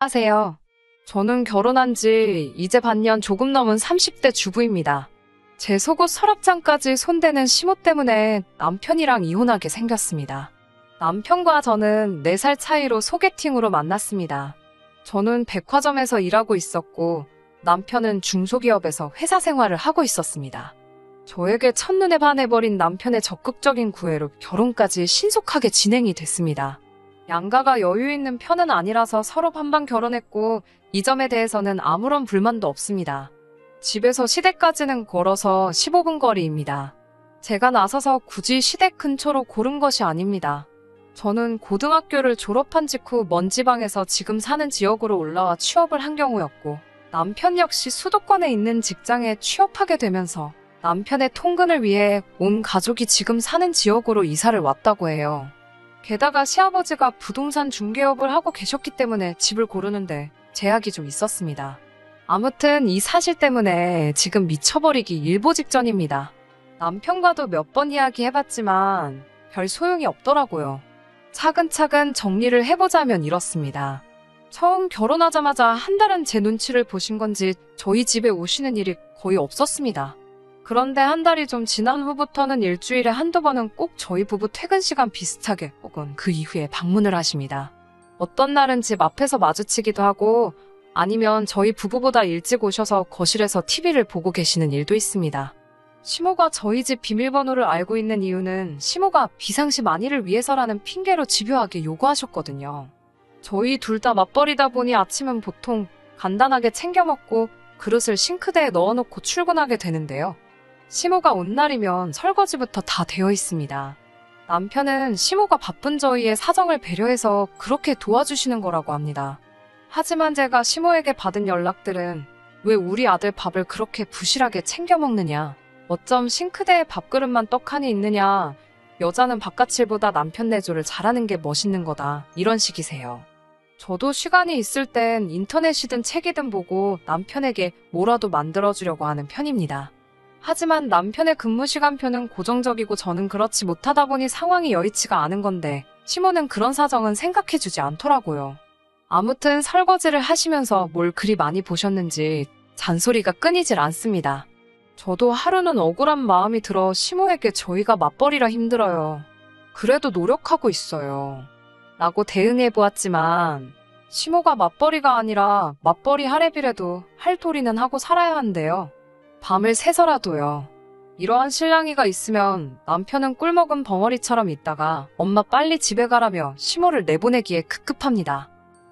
안녕하세요. 저는 결혼한 지 이제 반년 조금 넘은 30대 주부입니다. 제 속옷 서랍장까지 손대는 시모 때문에 남편이랑 이혼하게 생겼습니다. 남편과 저는 4살 차이로 소개팅으로 만났습니다. 저는 백화점에서 일하고 있었고 남편은 중소기업에서 회사 생활을 하고 있었습니다. 저에게 첫눈에 반해버린 남편의 적극적인 구애로 결혼까지 신속하게 진행이 됐습니다. 양가가 여유 있는 편은 아니라서 서로 반반 결혼했고 이 점에 대해서는 아무런 불만도 없습니다. 집에서 시댁까지는 걸어서 15분 거리입니다. 제가 나서서 굳이 시댁 근처로 고른 것이 아닙니다. 저는 고등학교를 졸업한 직후 먼 지방에서 지금 사는 지역으로 올라와 취업을 한 경우였고 남편 역시 수도권에 있는 직장에 취업하게 되면서 남편의 통근을 위해 온 가족이 지금 사는 지역으로 이사를 왔다고 해요. 게다가 시아버지가 부동산 중개업을 하고 계셨기 때문에 집을 고르는데 제약이 좀 있었습니다. 아무튼 이 사실 때문에 지금 미쳐버리기 일보 직전입니다. 남편과도 몇 번 이야기해봤지만 별 소용이 없더라고요. 차근차근 정리를 해보자면 이렇습니다. 처음 결혼하자마자 한 달은 제 눈치를 보신 건지 저희 집에 오시는 일이 거의 없었습니다. 그런데 한 달이 좀 지난 후부터는 일주일에 한두 번은 꼭 저희 부부 퇴근 시간 비슷하게 혹은 그 이후에 방문을 하십니다. 어떤 날은 집 앞에서 마주치기도 하고 아니면 저희 부부보다 일찍 오셔서 거실에서 TV를 보고 계시는 일도 있습니다. 시모가 저희 집 비밀번호를 알고 있는 이유는 시모가 비상시 만일을 위해서라는 핑계로 집요하게 요구하셨거든요. 저희 둘 다 맞벌이다 보니 아침은 보통 간단하게 챙겨 먹고 그릇을 싱크대에 넣어놓고 출근하게 되는데요. 시모가 온 날이면 설거지부터 다 되어 있습니다. 남편은 시모가 바쁜 저희의 사정을 배려해서 그렇게 도와주시는 거라고 합니다. 하지만 제가 시모에게 받은 연락들은 왜 우리 아들 밥을 그렇게 부실하게 챙겨 먹느냐, 어쩜 싱크대에 밥그릇만 떡하니 있느냐, 여자는 바깥일보다 남편 내조를 잘하는 게 멋있는 거다, 이런 식이세요. 저도 시간이 있을 땐 인터넷이든 책이든 보고 남편에게 뭐라도 만들어주려고 하는 편입니다. 하지만 남편의 근무 시간표는 고정적이고 저는 그렇지 못하다 보니 상황이 여의치가 않은 건데 시모는 그런 사정은 생각해주지 않더라고요. 아무튼 설거지를 하시면서 뭘 그리 많이 보셨는지 잔소리가 끊이질 않습니다. 저도 하루는 억울한 마음이 들어 시모에게 저희가 맞벌이라 힘들어요. 그래도 노력하고 있어요. 라고 대응해 보았지만 시모가 맞벌이가 아니라 맞벌이 하랩이라도 할 도리는 하고 살아야 한대요. 밤을 새서라도요. 이러한 실랑이가 있으면 남편은 꿀먹은 벙어리처럼 있다가 엄마 빨리 집에 가라며 시모를 내보내기에 급급합니다.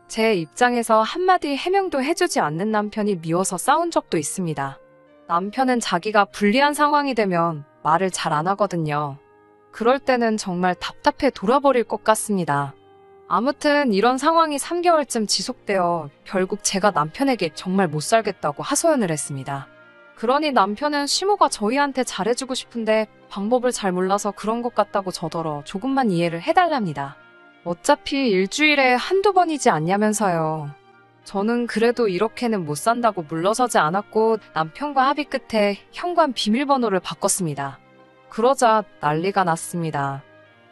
제 입장에서 한마디 해명도 해주지 않는 남편이 미워서 싸운 적도 있습니다. 남편은 자기가 불리한 상황이 되면 말을 잘 안 하거든요. 그럴 때는 정말 답답해 돌아버릴 것 같습니다. 아무튼 이런 상황이 3개월쯤 지속되어 결국 제가 남편에게 정말 못 살겠다고 하소연을 했습니다. 그러니 남편은 시모가 저희한테 잘해주고 싶은데 방법을 잘 몰라서 그런 것 같다고 저더러 조금만 이해를 해달랍니다. 어차피 일주일에 한두 번이지 않냐면서요. 저는 그래도 이렇게는 못 산다고 물러서지 않았고 남편과 합의 끝에 현관 비밀번호를 바꿨습니다. 그러자 난리가 났습니다.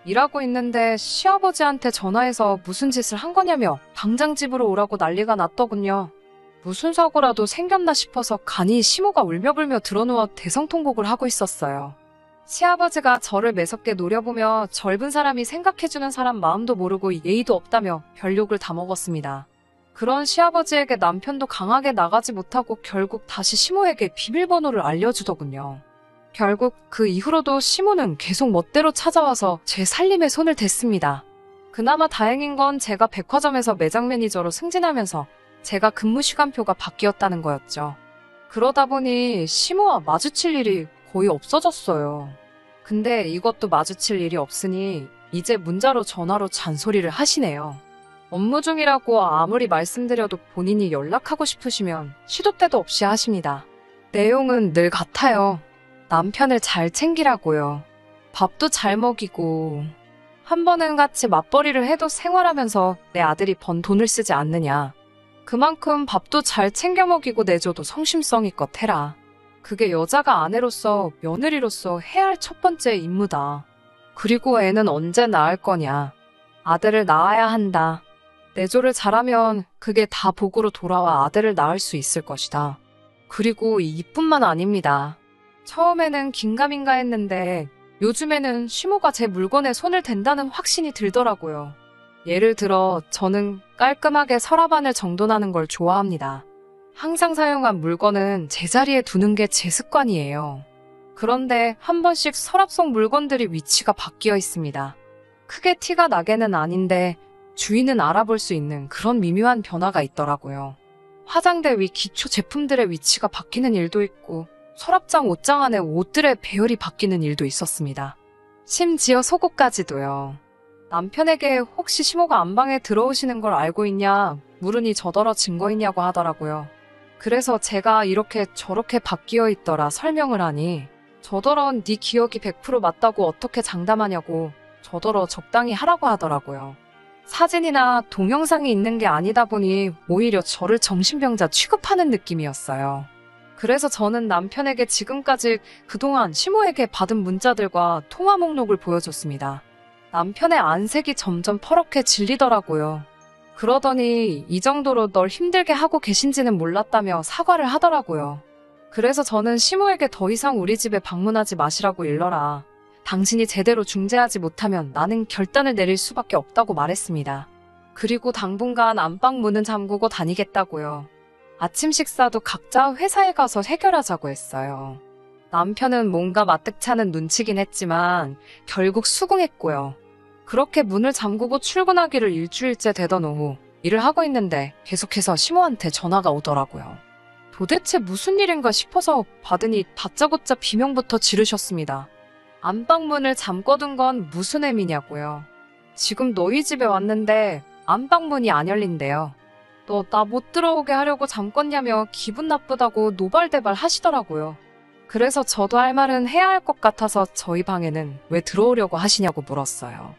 일하고 있는데 시아버지한테 전화해서 무슨 짓을 한 거냐며 당장 집으로 오라고 난리가 났더군요. 무슨 사고라도 생겼나 싶어서 간이 시모가 울며불며 드러누워 대성통곡을 하고 있었어요. 시아버지가 저를 매섭게 노려보며 젊은 사람이 생각해주는 사람 마음도 모르고 예의도 없다며 별욕을 다 먹었습니다. 그런 시아버지에게 남편도 강하게 나가지 못하고 결국 다시 시모에게 비밀번호를 알려주더군요. 결국 그 이후로도 시모는 계속 멋대로 찾아와서 제 살림에 손을 댔습니다. 그나마 다행인 건 제가 백화점에서 매장 매니저로 승진하면서 제가 근무 시간표가 바뀌었다는 거였죠. 그러다 보니 시모와 마주칠 일이 거의 없어졌어요. 근데 이것도 마주칠 일이 없으니 이제 문자로 전화로 잔소리를 하시네요. 업무 중이라고 아무리 말씀드려도 본인이 연락하고 싶으시면 시도 때도 없이 하십니다. 내용은 늘 같아요. 남편을 잘 챙기라고요. 밥도 잘 먹이고 한 번은 같이 맞벌이를 해도 생활하면서 내 아들이 번 돈을 쓰지 않느냐. 그만큼 밥도 잘 챙겨 먹이고 내줘도 성심성의껏 해라. 그게 여자가 아내로서 며느리로서 해야 할 첫 번째 임무다. 그리고 애는 언제 낳을 거냐. 아들을 낳아야 한다. 내조를 잘하면 그게 다 복으로 돌아와 아들을 낳을 수 있을 것이다. 그리고 이뿐만 아닙니다. 처음에는 긴가민가 했는데 요즘에는 시모가 제 물건에 손을 댄다는 확신이 들더라고요. 예를 들어 저는 깔끔하게 서랍안을 정돈하는 걸 좋아합니다. 항상 사용한 물건은 제자리에 두는 게 제 습관이에요. 그런데 한 번씩 서랍 속 물건들이 위치가 바뀌어 있습니다. 크게 티가 나게는 아닌데 주인은 알아볼 수 있는 그런 미묘한 변화가 있더라고요. 화장대 위 기초 제품들의 위치가 바뀌는 일도 있고 서랍장 옷장 안에 옷들의 배열이 바뀌는 일도 있었습니다. 심지어 속옷까지도요. 남편에게 혹시 시모가 안방에 들어오시는 걸 알고 있냐 물으니 저더러 증거 있냐고 하더라고요. 그래서 제가 이렇게 저렇게 바뀌어 있더라 설명을 하니 저더러 네 기억이 100% 맞다고 어떻게 장담하냐고 저더러 적당히 하라고 하더라고요. 사진이나 동영상이 있는 게 아니다 보니 오히려 저를 정신병자 취급하는 느낌이었어요. 그래서 저는 남편에게 지금까지 그동안 시모에게 받은 문자들과 통화 목록을 보여줬습니다. 남편의 안색이 점점 퍼렇게 질리더라고요. 그러더니 이 정도로 널 힘들게 하고 계신지는 몰랐다며 사과를 하더라고요. 그래서 저는 시모에게 더 이상 우리 집에 방문하지 마시라고 일러라. 당신이 제대로 중재하지 못하면 나는 결단을 내릴 수밖에 없다고 말했습니다. 그리고 당분간 안방 문은 잠그고 다니겠다고요. 아침 식사도 각자 회사에 가서 해결하자고 했어요. 남편은 뭔가 마뜩찮은 눈치긴 했지만 결국 수긍했고요. 그렇게 문을 잠그고 출근하기를 일주일째 되던 오후 일을 하고 있는데 계속해서 시모한테 전화가 오더라고요. 도대체 무슨 일인가 싶어서 받으니 다짜고짜 비명부터 지르셨습니다. 안방문을 잠궈둔 건 무슨 의미냐고요. 지금 너희 집에 왔는데 안방문이 안 열린대요. 너 나 못 들어오게 하려고 잠궜냐며 기분 나쁘다고 노발대발 하시더라고요. 그래서 저도 할 말은 해야 할 것 같아서 저희 방에는 왜 들어오려고 하시냐고 물었어요.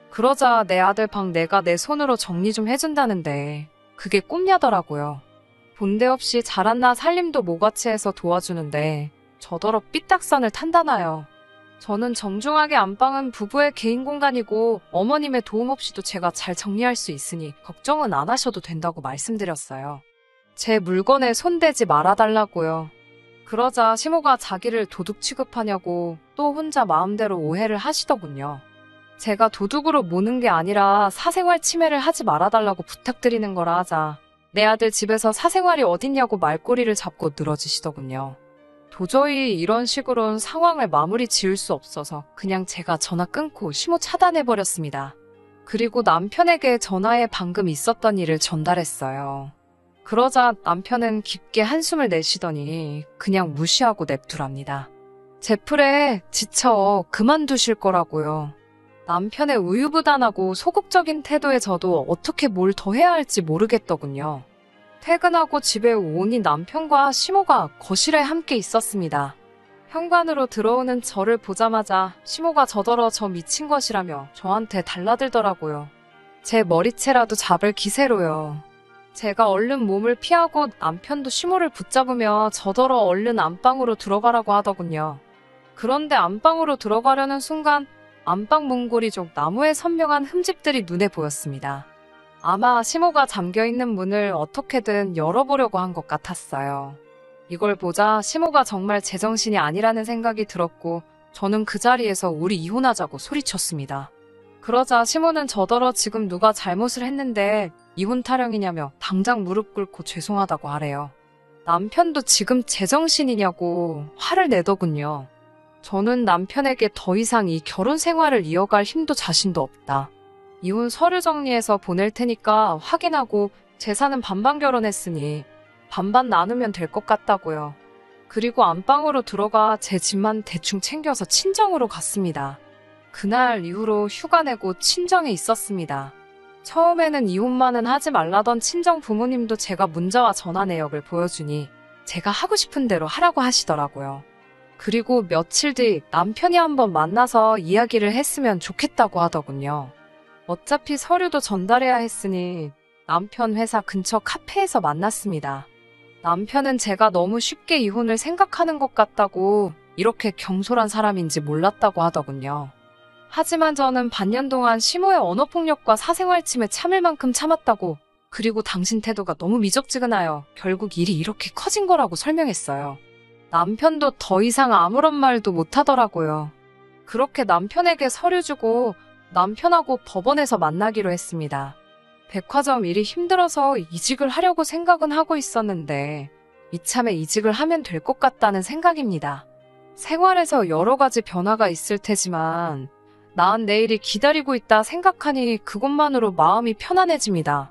그러자 내 아들 방 내가 내 손으로 정리 좀 해준다는데 그게 꿈냐더라고요. 본데 없이 잘한나 살림도 모같이 해서 도와주는데 저더러 삐딱선을 탄다나요. 저는 정중하게 안방은 부부의 개인 공간이고 어머님의 도움 없이도 제가 잘 정리할 수 있으니 걱정은 안 하셔도 된다고 말씀드렸어요. 제 물건에 손대지 말아달라고요. 그러자 시모가 자기를 도둑 취급하냐고 또 혼자 마음대로 오해를 하시더군요. 제가 도둑으로 모는 게 아니라 사생활 침해를 하지 말아달라고 부탁드리는 거라 하자 내 아들 집에서 사생활이 어딨냐고 말꼬리를 잡고 늘어지시더군요. 도저히 이런 식으로는 상황을 마무리 지을 수 없어서 그냥 제가 전화 끊고 시모 차단해버렸습니다. 그리고 남편에게 전화에 방금 있었던 일을 전달했어요. 그러자 남편은 깊게 한숨을 내쉬더니 그냥 무시하고 냅두랍니다. 제 풀에 지쳐 그만두실 거라고요. 남편의 우유부단하고 소극적인 태도에 저도 어떻게 뭘 더 해야 할지 모르겠더군요. 퇴근하고 집에 오니 남편과 시모가 거실에 함께 있었습니다. 현관으로 들어오는 저를 보자마자 시모가 저더러 저 미친 것이라며 저한테 달라들더라고요. 제 머리채라도 잡을 기세로요. 제가 얼른 몸을 피하고 남편도 시모를 붙잡으며 저더러 얼른 안방으로 들어가라고 하더군요. 그런데 안방으로 들어가려는 순간 안방 문고리 쪽 나무에 선명한 흠집들이 눈에 보였습니다. 아마 시모가 잠겨있는 문을 어떻게든 열어보려고 한 것 같았어요. 이걸 보자 시모가 정말 제정신이 아니라는 생각이 들었고 저는 그 자리에서 우리 이혼하자고 소리쳤습니다. 그러자 시모는 저더러 지금 누가 잘못을 했는데 이혼 타령이냐며 당장 무릎 꿇고 죄송하다고 하래요. 남편도 지금 제정신이냐고 화를 내더군요. 저는 남편에게 더 이상 이 결혼 생활을 이어갈 힘도 자신도 없다. 이혼 서류 정리해서 보낼 테니까 확인하고 재산은 반반 결혼했으니 반반 나누면 될 것 같다고요. 그리고 안방으로 들어가 제 집만 대충 챙겨서 친정으로 갔습니다. 그날 이후로 휴가 내고 친정에 있었습니다. 처음에는 이혼만은 하지 말라던 친정 부모님도 제가 문자와 전화 내역을 보여주니 제가 하고 싶은 대로 하라고 하시더라고요. 그리고 며칠 뒤 남편이 한번 만나서 이야기를 했으면 좋겠다고 하더군요. 어차피 서류도 전달해야 했으니 남편 회사 근처 카페에서 만났습니다. 남편은 제가 너무 쉽게 이혼을 생각하는 것 같다고 이렇게 경솔한 사람인지 몰랐다고 하더군요. 하지만 저는 반년 동안 시모의 언어폭력과 사생활 침해 참을 만큼 참았다고, 그리고 당신 태도가 너무 미적지근하여 결국 일이 이렇게 커진 거라고 설명했어요. 남편도 더 이상 아무런 말도 못하더라고요. 그렇게 남편에게 서류 주고 남편하고 법원에서 만나기로 했습니다. 백화점 일이 힘들어서 이직을 하려고 생각은 하고 있었는데 이참에 이직을 하면 될 것 같다는 생각입니다. 생활에서 여러 가지 변화가 있을 테지만 나은 내일이 기다리고 있다 생각하니 그것만으로 마음이 편안해집니다.